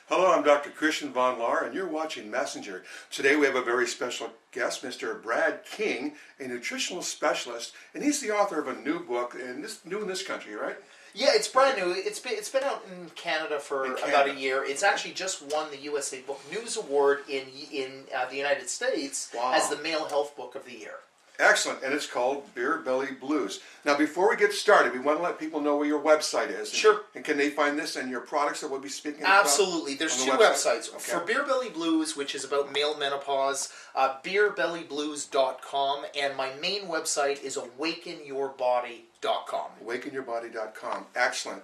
Hello, I'm Dr. Christian von Lahr, and you're watching Messenger. Today we have a very special guest, Mr. Brad King, a nutritional specialist, and he's the author of a new book, and new in this country, right? Yeah, it's brand new. It's been out in Canada for about a year. It's actually just won the USA Book News Award in the United States as the Male Health Book of the Year. Excellent, and it's called Beer Belly Blues. Now, before we get started, we want to let people know where your website is. Sure. And can they find this and your products that we'll be speaking about? Absolutely. There's two websites. Okay. For Beer Belly Blues, which is about male menopause, beerbellyblues.com, and my main website is awakenyourbody.com. Awakenyourbody.com. Excellent.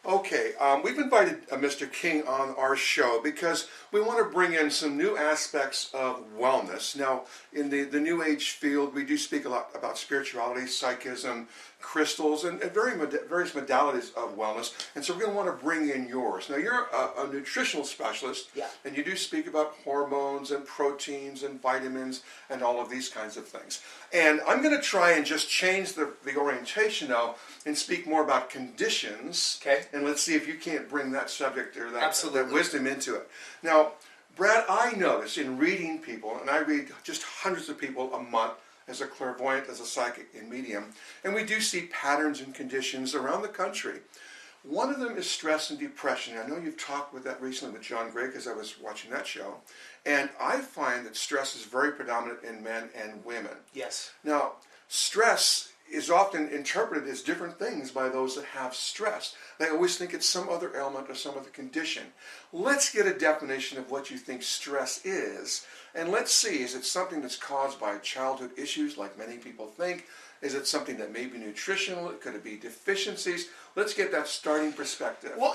Okay, we've invited Mr. King on our show because we want to bring in some new aspects of wellness. Now, in the New Age field, we do speak a lot about spirituality, psychism, crystals, and various modalities of wellness. And so we're going to want to bring in yours. Now, you're a nutritional specialist, and you do speak about hormones and proteins and vitamins and all of these kinds of things. And I'm going to try and just change the orientation now and speak more about conditions. Okay. And let's see if you can't bring that subject or that wisdom into it. Now, Brad, I notice in reading people, and I read just hundreds of people a month as a clairvoyant, as a psychic and medium, and we do see patterns and conditions around the country. One of them is stress and depression. I know you've talked with that recently with John Gray because I was watching that show. And I find that stress is very predominant in men and women. Yes. Now, stress is often interpreted as different things by those that have stress. They always think it's some other ailment or some other condition. Let's get a definition of what you think stress is, and let's see, is it something that's caused by childhood issues like many people think? Is it something that may be nutritional? Could it be deficiencies? Let's get that starting perspective. Well,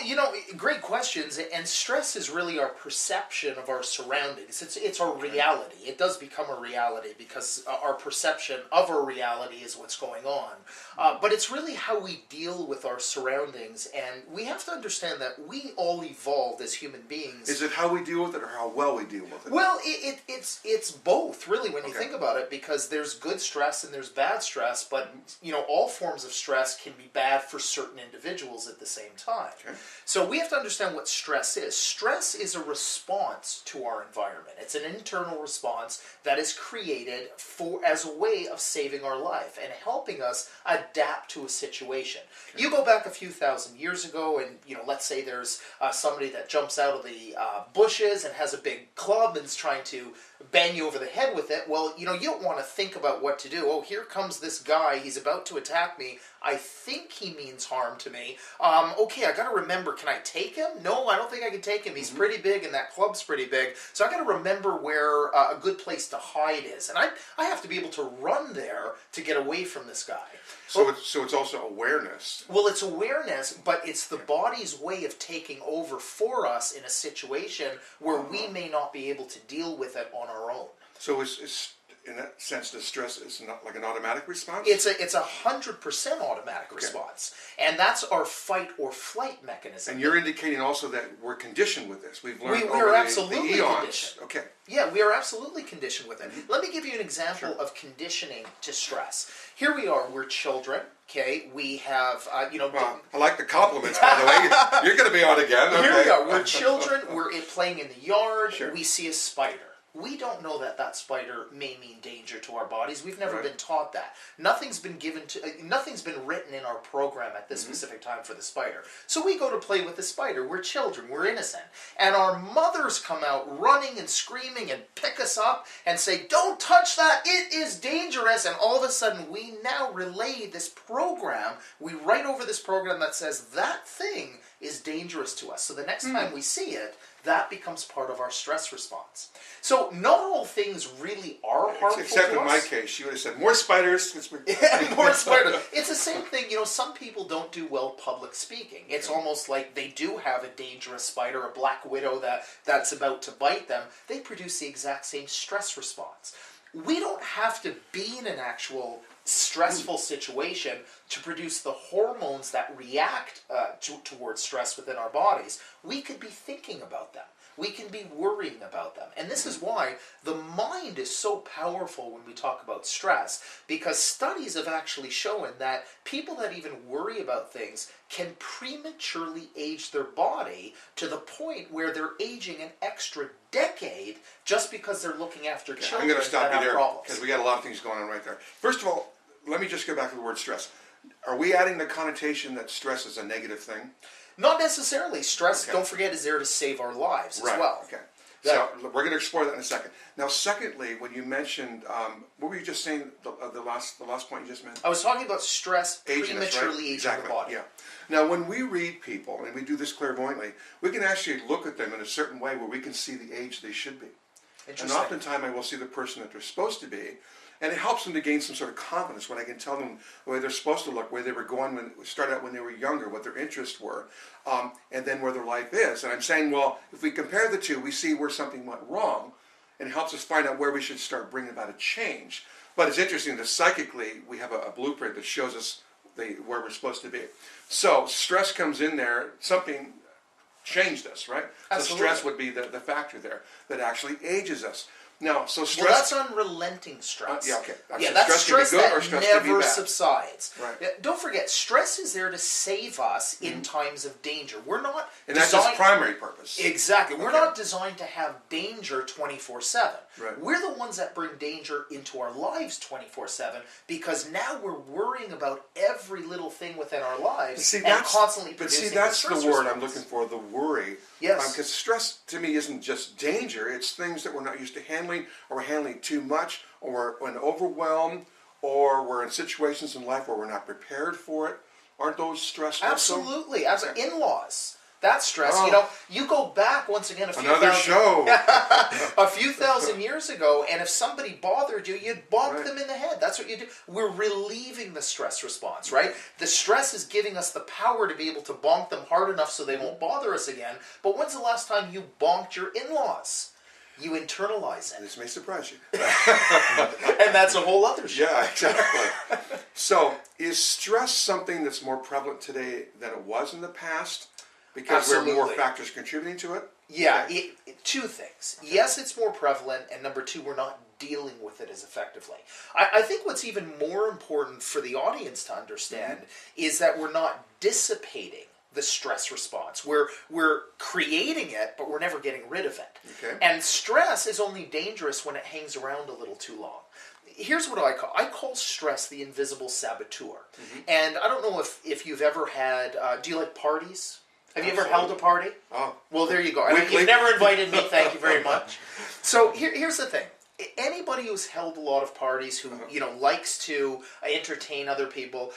great questions. And stress is really our perception of our surroundings. It's our reality. It does become a reality because our perception of our reality is what's going on. But it's really how we deal with our surroundings. And we have to understand that we all evolved as human beings. Is it how we deal with it or how well we deal with it? Well, it's both, really, when you think about it, because there's good stress and there's bad stress. But, all forms of stress can be bad for certain individuals at the same time. Okay. So we have to understand what stress is. Stress is a response to our environment. It's an internal response that is created as a way of saving our life and helping us adapt to a situation. Okay. You go back a few thousand years ago and, let's say there's somebody that jumps out of the bushes and has a big club and is trying to bang you over the head with it. Well, you don't want to think about what to do. Oh, here comes this guy. He's about to attack me. I think he means harm to me. Okay, I got to remember, can I take him? No, I don't think I can take him. He's pretty big and that club's pretty big. So I got to remember where a good place to hide is. And I have to be able to run there to get away from this guy. So it's also awareness. Well, it's awareness, but it's the body's way of taking over for us in a situation where we may not be able to deal with it on our own. So it's in that sense, the stress is not like an automatic response? It's 100% automatic response. And that's our fight or flight mechanism. And you're indicating also that we're conditioned with this. We've learned we are absolutely the eons. Conditioned. Okay. Yeah, we are absolutely conditioned with it. Let me give you an example of conditioning to stress. Here we are, we're children. Okay, we have, Well, I like the compliments, by the way. You're going to be on again. Okay. Here we are. We're children. We're playing in the yard. Sure. We see a spider. We don't know that spider may mean danger to our bodies. We've never been taught that. Nothing's been written in our program at this specific time for the spider. So we go to play with the spider. We're children. We're innocent. And our mothers come out running and screaming and pick us up and say, "Don't touch that. It is dangerous." And all of a sudden, we now relay this program. We write over this program that says that thing is dangerous to us. So the next time we see it, that becomes part of our stress response. So not all things really are harmful Except to us. in my case, you would have said, more spiders. More spiders. It's the same thing. Some people don't do well public speaking. It's almost like they do have a dangerous spider, a black widow that's about to bite them. They produce the exact same stress response. We don't have to be in an actual stressful situation to produce the hormones that react towards stress within our bodies, we could be thinking about them. We can be worrying about them. And this is why the mind is so powerful when we talk about stress, because studies have actually shown that people that even worry about things can prematurely age their body to the point where they're aging an extra decade just because they're looking after children. I'm going to stop that you have there problems. because we got a lot of things going on right there. First of all, let me just go back to the word stress. Are we adding the connotation that stress is a negative thing? Not necessarily. Stress, Okay. Don't forget, is there to save our lives Right. as well. Okay. So we're going to explore that in a second. Now, secondly, when you mentioned, what were you just saying? The last point you just mentioned. I was talking about stress Aging us, prematurely aging Exactly. the body. Yeah. Now, when we read people, and we do this clairvoyantly, we can actually look at them in a certain way where we can see the age they should be. And Interesting. oftentimes I will see the person that they're supposed to be, and it helps them to gain some sort of confidence when I can tell them the way they're supposed to look, where they were going when start out when they were younger, what their interests were, and then where their life is. And I'm saying, well, if we compare the two, we see where something went wrong, and it helps us find out where we should start bringing about a change. But it's interesting that psychically we have a blueprint that shows us where we're supposed to be. So stress comes in there, something changed us, right? Absolutely. So stress would be the factor there that actually ages us. Now, so stress... Well, that's unrelenting stress. yeah, okay. Yeah, that's stress can be good that or stress can be never bad. subsides. Right. Yeah, don't forget, stress is there to save us in times of danger. We're not And that's its primary purpose. Exactly. We're Okay. not designed to have danger 24/7. Right. We're the ones that bring danger into our lives 24/7 because now we're worrying about every little thing within our lives and constantly producing that's the the stress word response. I'm looking for, the worry. Yes. Because stress to me isn't just danger, it's things that we're not used to handling, or we're handling too much, or we're overwhelmed, or we're in situations in life where we're not prepared for it. Aren't those stressful? Absolutely. As Okay. in-laws. That's stress. Oh. You know, you go back once again Another show. a few thousand years ago, and if somebody bothered you, you'd bonk Right. them in the head. That's what you do. We're relieving the stress response, right? The stress is giving us the power to be able to bonk them hard enough so they won't bother us again. But when's the last time you bonked your in-laws? You internalize it. This may surprise you. And that's a whole other show. Yeah, exactly. So, is stress something that's more prevalent today than it was in the past? Because there are more Absolutely. factors contributing to it? Yeah, Okay. two things. Yes, it's more prevalent, and number two, we're not dealing with it as effectively. I think what's even more important for the audience to understand is that we're not dissipating the stress response. We're creating it, but we're never getting rid of it. Okay. And stress is only dangerous when it hangs around a little too long. Here's what I call stress the invisible saboteur. And I don't know if you've ever had, do you like parties? Have you ever held a party? Oh. Well, there you go. I mean, Weekly. you've never invited me. Thank you very much. So here's the thing. Anybody who's held a lot of parties, who likes to entertain other people,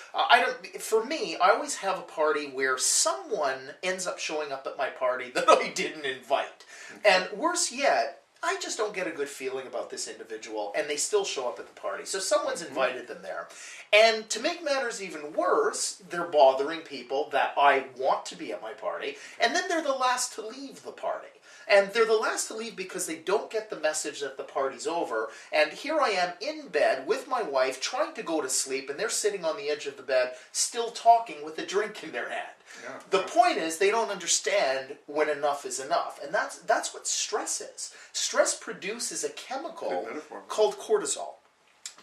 For me, I always have a party where someone ends up showing up at my party that I didn't invite, and worse yet, I just don't get a good feeling about this individual, and they still show up at the party. So someone's invited them there. And to make matters even worse, they're bothering people that I want to be at my party, and then they're the last to leave the party. And they're the last to leave because they don't get the message that the party's over. And here I am in bed with my wife trying to go to sleep, and they're sitting on the edge of the bed still talking with a drink in their hand. Yeah. The point is, they don't understand when enough is enough. And that's what stress is. Stress produces a chemical Good metaphor. called cortisol.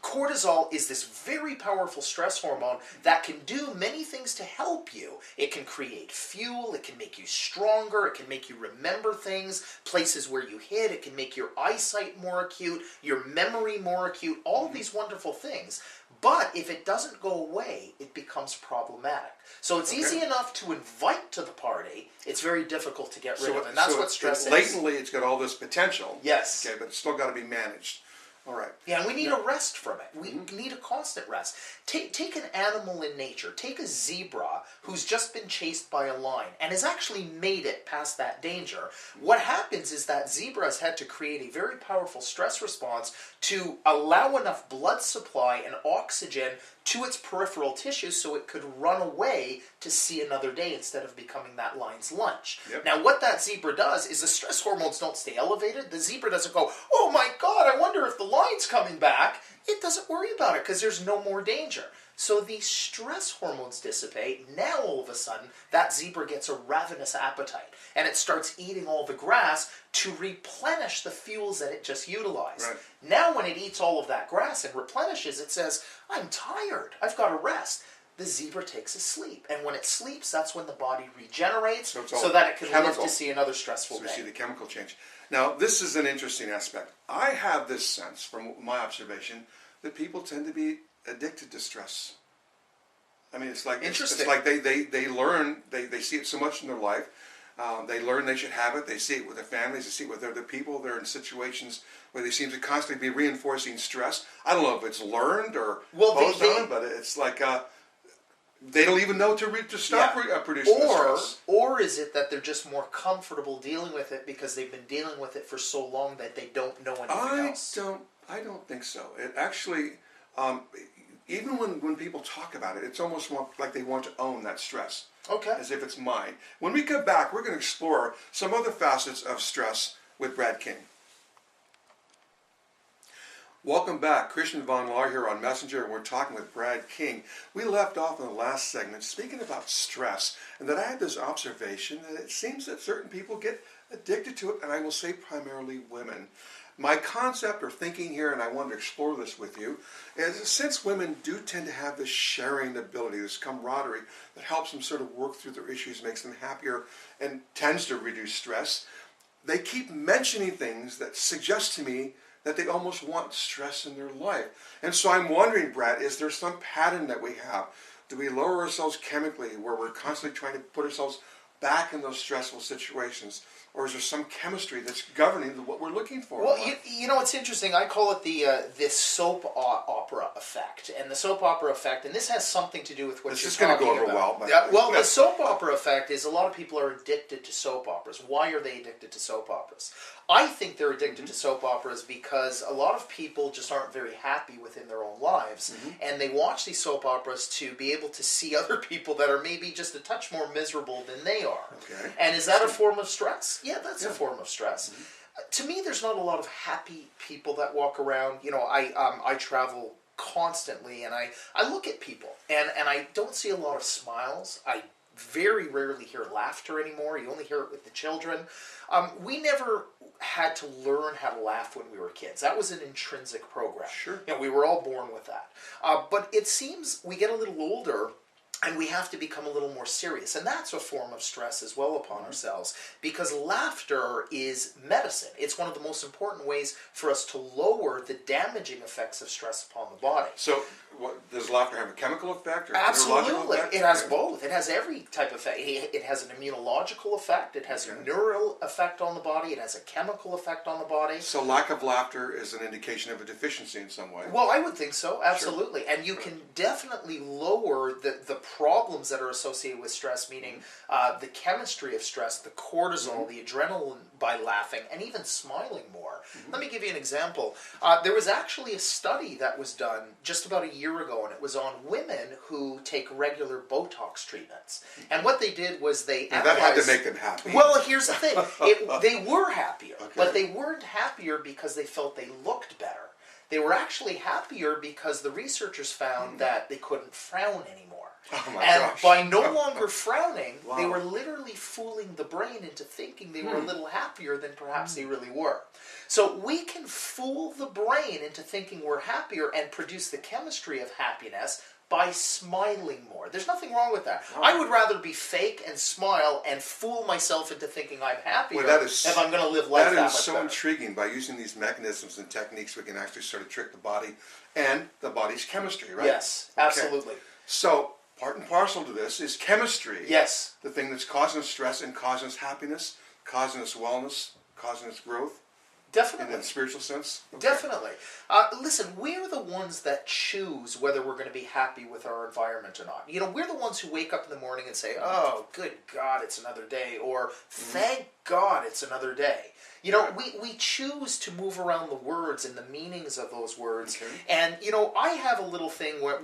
Cortisol is this very powerful stress hormone that can do many things to help you. It can create fuel, it can make you stronger, it can make you remember things, places where you hid, it can make your eyesight more acute, your memory more acute, all of these wonderful things. But if it doesn't go away, it becomes problematic. So it's easy enough to invite to the party, it's very difficult to get rid of, and that's what stress is. Latently, it's got all this potential. Yes. Okay, but it's still got to be managed. All right. Yeah, and we need a rest from it. We need a constant rest. Take an animal in nature. Take a zebra who's just been chased by a lion and has actually made it past that danger. What happens is that zebra has had to create a very powerful stress response to allow enough blood supply and oxygen to its peripheral tissues so it could run away to see another day instead of becoming that lion's lunch. Yep. Now, what that zebra does is the stress hormones don't stay elevated. The zebra doesn't go, oh my God, I wonder if the lion's coming back. It doesn't worry about it because there's no more danger. So these stress hormones dissipate. Now all of a sudden, that zebra gets a ravenous appetite, and it starts eating all the grass to replenish the fuels that it just utilized. Right. Now when it eats all of that grass and replenishes, it says, I'm tired, I've got to rest. The zebra takes a sleep, and when it sleeps, that's when the body regenerates so that it can live to see another stressful day. So we see the chemical change. Now, this is an interesting aspect. I have this sense, from my observation, that people tend to be addicted to stress. I mean, it's like interesting. It's like they learn, they see it so much in their life. They learn they should have it. They see it with their families. They see it with other people. They're in situations where they seem to constantly be reinforcing stress. I don't know if it's learned or imposed on them, but it's like they don't even know to stop producing the stress. Or is it that they're just more comfortable dealing with it because they've been dealing with it for so long that they don't know anything else? I don't think so. It actually, even when people talk about it, it's almost like they want to own that stress. Okay. As if it's mine. When we come back, we're going to explore some other facets of stress with Brad King. Welcome back. Christian von Lahr here on Messenger, and we're talking with Brad King. We left off in the last segment speaking about stress, and that I had this observation that it seems that certain people get addicted to it, and I will say primarily women. My concept or thinking here, and I wanted to explore this with you, is since women do tend to have this sharing ability, this camaraderie that helps them sort of work through their issues, makes them happier, and tends to reduce stress, they keep mentioning things that suggest to me that they almost want stress in their life. And so I'm wondering, Brad, is there some pattern that we have? Do we lower ourselves chemically where we're constantly trying to put ourselves back in those stressful situations? Or is there some chemistry that's governing what we're looking for? Well, you know, it's interesting. I call it the soap opera effect. And the soap opera effect, and this has something to do with what you're talking about. This is going to go over well. Well, the soap opera effect is a lot of people are addicted to soap operas. Why are they addicted to soap operas? I think they're addicted to soap operas because a lot of people just aren't very happy within their own lives. And they watch these soap operas to be able to see other people that are maybe just a touch more miserable than they are. Okay. And is that a form of stress? Yeah, that's a form of stress. To me, there's not a lot of happy people that walk around. You know, I travel constantly, and I look at people, and I don't see a lot of smiles. I very rarely hear laughter anymore. You only hear it with the children. We never had to learn how to laugh when we were kids. That was an intrinsic program. Sure. You know, we were all born with that. But it seems we get a little older, and we have to become a little more serious. And that's a form of stress as well upon ourselves, because laughter is medicine. It's one of the most important ways for us to lower the damaging effects of stress upon the body. So, does laughter have a chemical effect or Absolutely. neurological effect? It has both. It has every type of effect. It has an immunological effect. It has a neural effect on the body. It has a chemical effect on the body. So lack of laughter is an indication of a deficiency in some way? Well, I would think so, absolutely. Sure. And you can definitely lower the problems that are associated with stress, meaning the chemistry of stress, the cortisol, the adrenaline, by laughing, and even smiling more. Let me give you an example. There was actually a study that was done just about a year ago, and it was on women who take regular Botox treatments. And what they did was they analyzed... That had to make them happy. Well, here's the thing. They were happier, but they weren't happier because they felt they looked better. They were actually happier because the researchers found that they couldn't frown anymore. Oh my and gosh. by no longer frowning, Wow. they were literally fooling the brain into thinking they were a little happier than perhaps they really were. So we can fool the brain into thinking we're happier and produce the chemistry of happiness by smiling more. There's nothing wrong with that. Wow. I would rather be fake and smile and fool myself into thinking I'm happier if I'm going to live life that much That is so better. intriguing. By using these mechanisms and techniques, we can actually sort of trick the body and the body's chemistry, right? Yes, absolutely. So, part and parcel to this is chemistry. Yes. The thing that's causing us stress and causing us happiness, causing us wellness, causing us growth. Definitely. In a spiritual sense? Okay. Definitely. Listen, we're the ones that choose whether we're going to be happy with our environment or not. You know, we're the ones who wake up in the morning and say, oh, good God, it's another day, or thank God it's another day. You know, we choose to move around the words and the meanings of those words. Okay. And, you know, I have a little thing where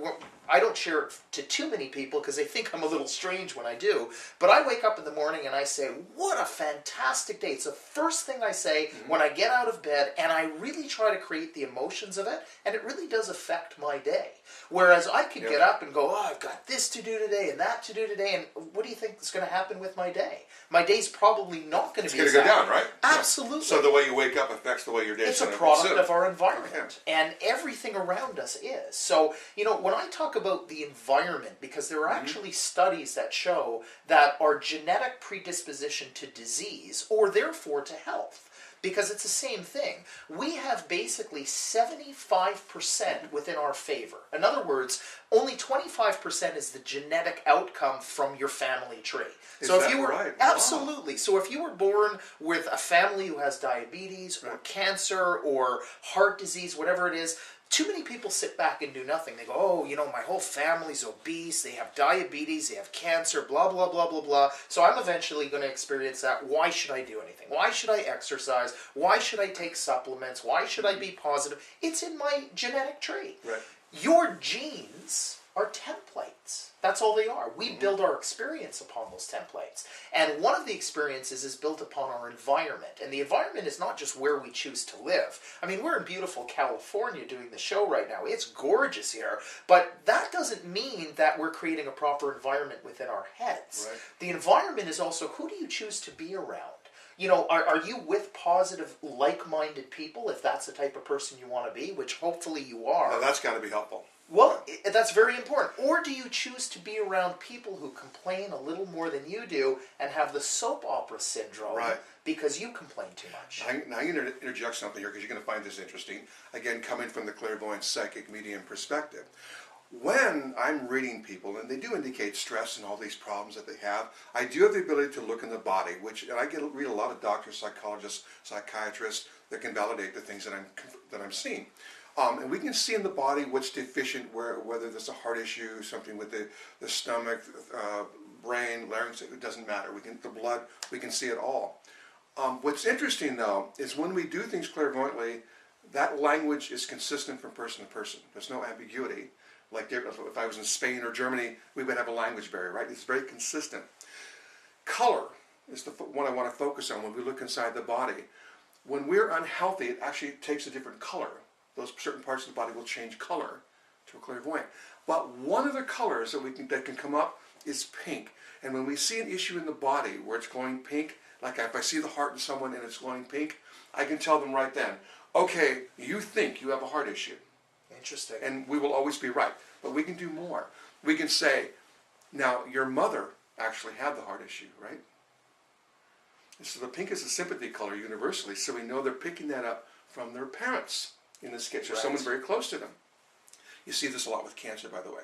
I don't share it to too many people because they think I'm a little strange when I do. But I wake up in the morning and I say, what a fantastic day. It's the first thing I say when I get out of bed and I really try to create the emotions of it, and it really does affect my day. Whereas I could get up and go, oh, I've got this to do today and that to do today, and what do you think is going to happen with my day? My day's probably not going to be. It's going to go down, right? Absolutely. So the way you wake up affects the way your day is. It's a product of our environment, and everything around us is. So, when I talk about the environment, because there are actually studies that show that our genetic predisposition to disease, or therefore to health, because it's the same thing. We have basically 75% within our favor. In other words, only 25% is the genetic outcome from your family tree. So if you were right? Absolutely. Wow. So if you were born with a family who has diabetes or cancer or heart disease, whatever it is, too many people sit back and do nothing. They go, oh, my whole family's obese, they have diabetes, they have cancer, blah, blah, blah, blah, blah. So I'm eventually going to experience that. Why should I do anything? Why should I exercise? Why should I take supplements? Why should I be positive? It's in my genetic tree. Right. Your genes are templates. That's all they are. We build our experience upon those templates. And one of the experiences is built upon our environment. And the environment is not just where we choose to live. I mean, we're in beautiful California doing the show right now. It's gorgeous here. But that doesn't mean that we're creating a proper environment within our heads. Right. The environment is also, who do you choose to be around? Are you with positive, like-minded people, if that's the type of person you want to be, which hopefully you are? Now that's got to be helpful. Well, that's very important. Or do you choose to be around people who complain a little more than you do and have the soap opera syndrome because you complain too much? Now I'm going to interject something here because you're going to find this interesting. Again, coming from the clairvoyant, psychic, medium perspective. When I'm reading people, and they do indicate stress and all these problems that they have, I do have the ability to look in the body, and I read a lot of doctors, psychologists, psychiatrists that can validate the things that I'm seeing. And we can see in the body what's deficient, whether there's a heart issue, something with the stomach, brain, larynx, it doesn't matter. The blood, we can see it all. What's interesting, though, is when we do things clairvoyantly, that language is consistent from person to person. There's no ambiguity. Like if I was in Spain or Germany, we would have a language barrier, right? It's very consistent. Color is the one I want to focus on when we look inside the body. When we're unhealthy, it actually takes a different color. Those certain parts of the body will change color to a clairvoyant. But one of the colors that can come up is pink. And when we see an issue in the body where it's glowing pink, like if I see the heart in someone and it's glowing pink, I can tell them right then, okay, you think you have a heart issue. Interesting. And we will always be right. But we can do more. We can say, now your mother actually had the heart issue, right? And so the pink is a sympathy color universally, so we know they're picking that up from their parents, in this case, or someone very close to them. You see this a lot with cancer, by the way.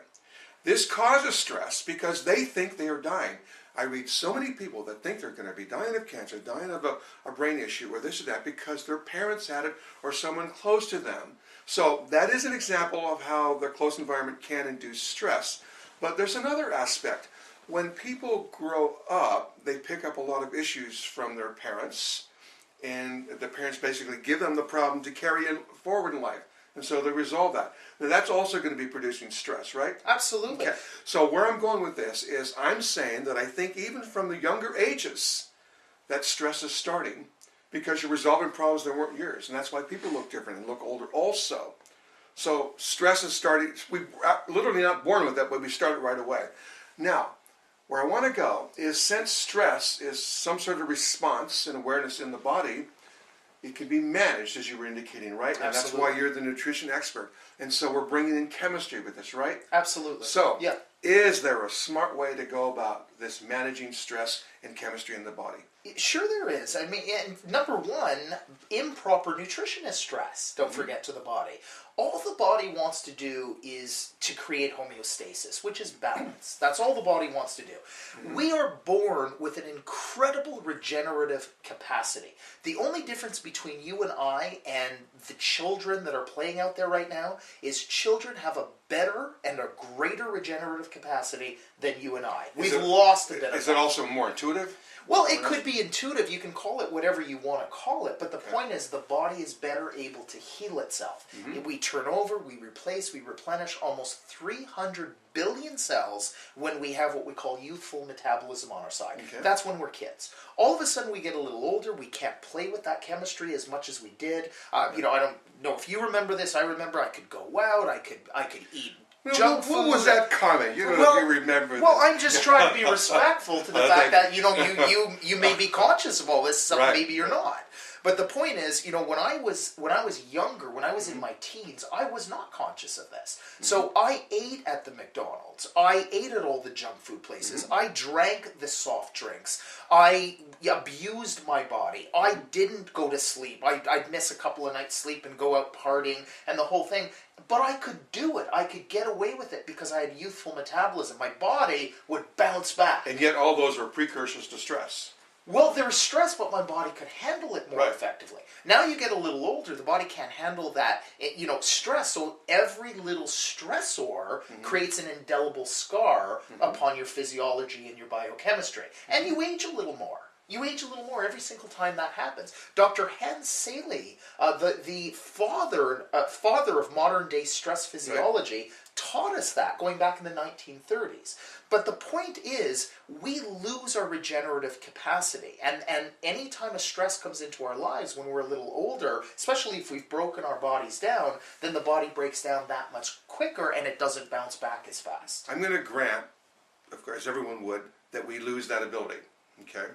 This causes stress because they think they are dying. I read so many people that think they're going to be dying of cancer, dying of a brain issue, or this or that, because their parents had it or someone close to them. So that is an example of how the close environment can induce stress. But there's another aspect. When people grow up, they pick up a lot of issues from their parents, and the parents basically give them the problem to carry forward in life. And so they resolve that. Now that's also going to be producing stress, right? Absolutely. Okay. So where I'm going with this is I'm saying that I think even from the younger ages, that stress is starting because you're resolving problems that weren't yours. And that's why people look different and look older also. So stress is starting. We're literally not born with it, but we start it right away. Now, where I want to go is since stress is some sort of response and awareness in the body, it can be managed, as you were indicating, right? And Absolutely. that's why you're the nutrition expert. And so we're bringing in chemistry with this, right? Absolutely. So, yeah. Is there a smart way to go about this managing stress and chemistry in the body? Sure there is. I mean, and number one, improper nutrition is stress, don't forget, to the body. All the body wants to do is to create homeostasis, which is balance. That's all the body wants to do. We are born with an incredible regenerative capacity. The only difference between you and I and the children that are playing out there right now is children have a better and a greater regenerative capacity than you and I. We've lost lost a bit of Is that. it also more intuitive? Well, it could be intuitive. You can call it whatever you want to call it. But the point is the body is better able to heal itself. We turn over, we replace, we replenish almost 300 billion cells when we have what we call youthful metabolism on our side. Okay. That's when we're kids. All of a sudden we get a little older. We can't play with that chemistry as much as we did. I don't know if you remember this. I remember I could go out. I could eat junk food. What was that comment? You don't know if you remember Well, this. I'm just trying to be respectful to the fact that you may be conscious of all this, some maybe you're not. But the point is, when I was younger, when I was in my teens, I was not conscious of this. So I ate at the McDonald's. I ate at all the junk food places. I drank the soft drinks. I abused my body. I didn't go to sleep. I'd miss a couple of nights' sleep and go out partying and the whole thing. But I could do it. I could get away with it because I had youthful metabolism. My body would bounce back. And yet all those are precursors to stress. Well, there's stress, but my body could handle it more effectively. Now you get a little older, the body can't handle that, stress. So every little stressor creates an indelible scar upon your physiology and your biochemistry. And you age a little more. You age a little more every single time that happens. Dr. Hans Selye, the father of modern-day stress physiology, taught us that going back in the 1930s. But the point is, we lose our regenerative capacity. And any time a stress comes into our lives when we're a little older, especially if we've broken our bodies down, then the body breaks down that much quicker and it doesn't bounce back as fast. I'm going to grant, of course everyone would, that we lose that ability. Okay?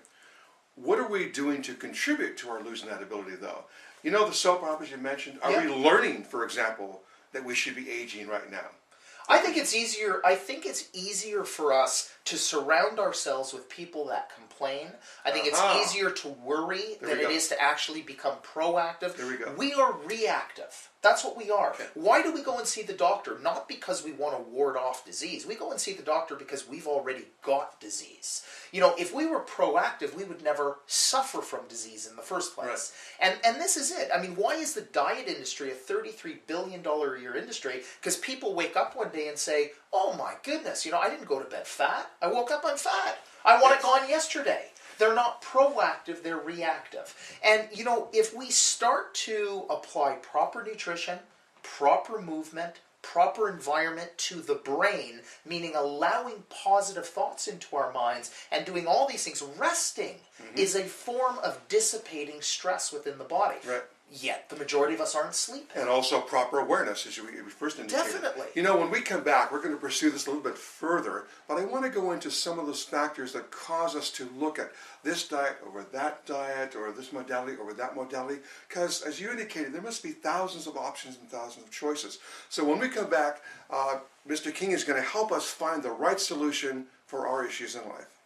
What are we doing to contribute to our losing that ability, though? The soap operas you mentioned, are we learning, for example, that we should be aging right now? I think it's easier. I think it's easier for us to surround ourselves with people that complain. I think it's easier to worry than it is to actually become proactive. There we go. We are reactive. That's what we are. Okay. Why do we go and see the doctor? Not because we want to ward off disease. We go and see the doctor because we've already got disease. If we were proactive, we would never suffer from disease in the first place. Right. And this is it. I mean, why is the diet industry a $33 billion a year industry? Because people wake up one day and say, oh my goodness, I didn't go to bed fat. I woke up, I'm fat. I want it gone yesterday. They're not proactive, they're reactive. And, if we start to apply proper nutrition, proper movement, proper environment to the brain, meaning allowing positive thoughts into our minds and doing all these things, resting is a form of dissipating stress within the body. Right. Yet the majority of us aren't sleeping. And also proper awareness, as we first indicated. Definitely. When we come back, we're going to pursue this a little bit further, but I want to go into some of those factors that cause us to look at this diet over that diet, or this modality over that modality, because, as you indicated, there must be thousands of options and thousands of choices. So when we come back, Mr. King is going to help us find the right solution for our issues in life.